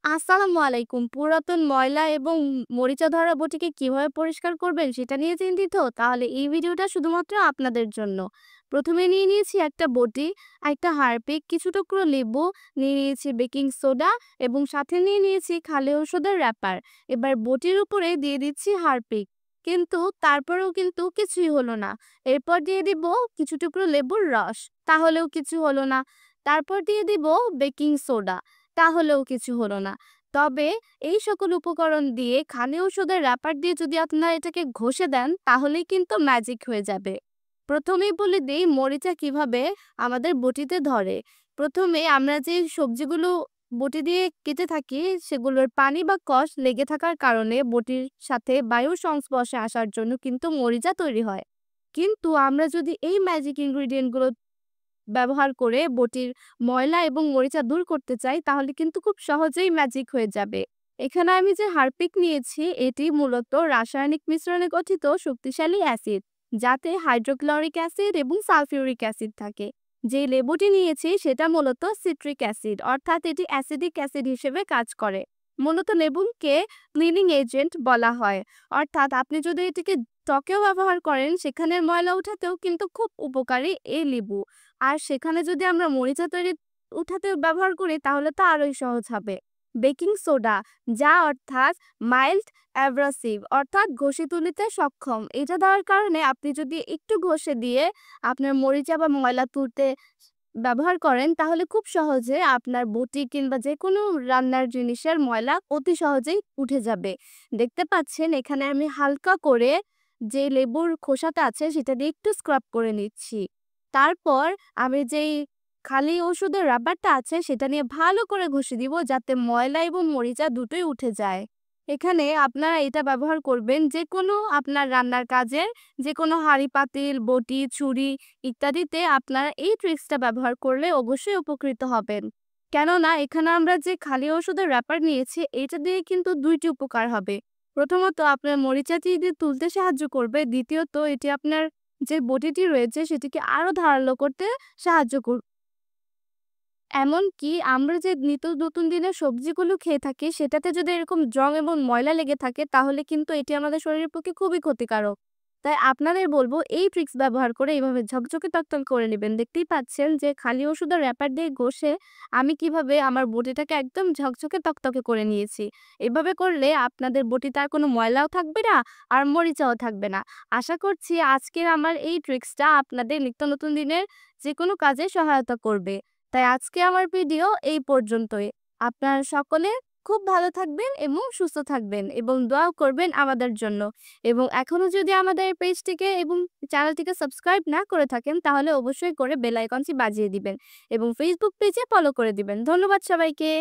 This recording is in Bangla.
আসসালামু আলাইকুম। পুরাতন ময়লা এবং মরিচা ধরা বটিকে কিভাবে পরিষ্কার করবেন সেটা নিয়ে চিন্তিত? তাহলে এই ভিডিওটা শুধুমাত্র আপনাদের জন্য। প্রথমে নিয়ে নিয়েছি একটা বটি, একটা হারপিক, কিছু টুকরো লেবু, নিয়ে নিয়েছি বেকিং সোডা এবং সাথে নিয়ে নিয়েছি খালি ঔষধের র‍্যাপার। এবার বটির উপরে দিয়ে দিচ্ছি হারপিক। কিন্তু তারপরেও কিন্তু কিছুই হলো না। এরপর দিয়ে দিব কিছু টুকরো লেবুর রস। তাহলেও কিছু হলো না। তারপর দিয়ে দিব বেকিং সোডা। তাহলেও কিছু হলো না। তবে এই সকল উপকরণ দিয়ে খালি ঔষধের র‍্যাপার দিয়ে যদি আপনারা এটাকে ঘষে দেন তাহলেই কিন্তু ম্যাজিক হয়ে যাবে। প্রথমেই বলে দেই মরিচা কিভাবে আমাদের বটিতে ধরে। প্রথমে আমরা যে সবজিগুলো বটি দিয়ে কেটে থাকি সেগুলোর পানি বা কষ লেগে থাকার কারণে বটির সাথে বায়ুর সংস্পর্শে আসার জন্য কিন্তু মরিচা তৈরি হয়। কিন্তু আমরা যদি এই ম্যাজিক ইনগ্রিডিয়েন্ট গুলো ব্যবহার করে বটির ময়লা এবং মরিচা দূর করতে চাই তাহলে কিন্তু খুব সহজেই ম্যাজিক হয়ে যাবে। এখানে আমি যে হারপিক নিয়েছি এটি মূলত রাসায়নিক মিশ্রণে গঠিত শক্তিশালী অ্যাসিড, যাতে হাইড্রোক্লোরিক অ্যাসিড এবং সালফিউরিক অ্যাসিড থাকে। যে লেবুটি নিয়েছি সেটা মূলত সিট্রিক অ্যাসিড, অর্থাৎ এটি অ্যাসিডিক অ্যাসিড হিসেবে কাজ করে। মূলত লেবুকে ক্লিনিং এজেন্ট বলা হয়, অর্থাৎ আপনি যদি এটিকে ত্বকেও ব্যবহার করেন সেখানের ময়লা উঠাতেও কিন্তু খুব উপকারী এই লেবু। আর সেখানে যদি আমরা মরিচা তৈরি উঠাতে ব্যবহার করি তাহলে তো আরোই সহজ হবে। বেকিং সোডা, যা অর্থাৎ মাইল্ড অ্যাব্রাসিভ, অর্থাৎ ঘষে তুলিতে সক্ষম। এটা দেওয়ার কারণে আপনি যদি একটু ঘষে দিয়ে আপনার মরিচা বা ময়লা তুলতে ব্যবহার করেন তাহলে খুব সহজে আপনার বটি কিংবা যে কোনো রান্নার জিনিসের ময়লা অতি সহজেই উঠে যাবে। দেখতে পাচ্ছেন এখানে আমি হালকা করে যে লেবুর খোসাটা আছে সেটা দিয়ে একটু স্ক্রাব করে নিচ্ছি। তারপর আমি যেই খালি ওষুধের রাবারটা আছে সেটা নিয়ে ভালো করে ঘষে দিব যাতে ময়লা এবং মরিচা দুটোই উঠে যায়। এখানে আপনারা এটা ব্যবহার করবেন যে কোনো আপনার রান্নার কাজের যে কোনো হাঁড়ি পাতিল, বটি, ছুরি ইত্যাদিতে আপনারা এই ট্রিক্সটা ব্যবহার করলে অবশ্যই উপকৃত হবেন। কেননা এখানে আমরা যে খালি ওষুধের র‍্যাপার নিয়েছি এটা দিয়ে কিন্তু দুইটি উপকার হবে। প্রথমত আপনার মরিচাটি তুলতে সাহায্য করবে, দ্বিতীয়ত এটি আপনার যে বটিটি রয়েছে সেটিকে আরো ধারালো করতে সাহায্য করবে। এমনকি আমরা যে নিত্য নতুন দিনের সবজিগুলো খেয়ে থাকি সেটাতে যদি এরকম জং এবং ময়লা লেগে থাকে তাহলে কিন্তু এটি আমাদের শরীরের পক্ষে খুবই ক্ষতিকারক। তাই আপনাদের বলবো এই ট্রিক্স ব্যবহার করে এইভাবে ঝকঝকে তকতকে করে নেবেন। দেখতেই পাচ্ছেন যে খালি ওষুধের র‍্যাপার দিয়ে ঘষে আমি কিভাবে আমার বটিটাকে একদম ঝকঝকে তকতকে করে নিয়েছি। এভাবে করলে আপনাদের বটিতে আর কোনো ময়লাও থাকবে না আর মরিচাও থাকবে না। আশা করছি আজকের আমার এই ট্রিক্সটা আপনাদের নিত্য নতুন দিনের যেকোনো কাজে সহায়তা করবে। তাই আজকে আমার ভিডিও এই পর্যন্তই। আপনারা সকলে খুব ভালো থাকবেন এবং সুস্থ থাকবেন এবং দোয়াও করবেন আমাদের জন্য। এবং এখনো যদি আমাদের পেজটিকে এবং চ্যানেলটিকে সাবস্ক্রাইব না করে থাকেন তাহলে অবশ্যই করে বেল আইকনটি বাজিয়ে দিবেন এবং ফেসবুক পেজে ফলো করে দিবেন। ধন্যবাদ সবাইকে।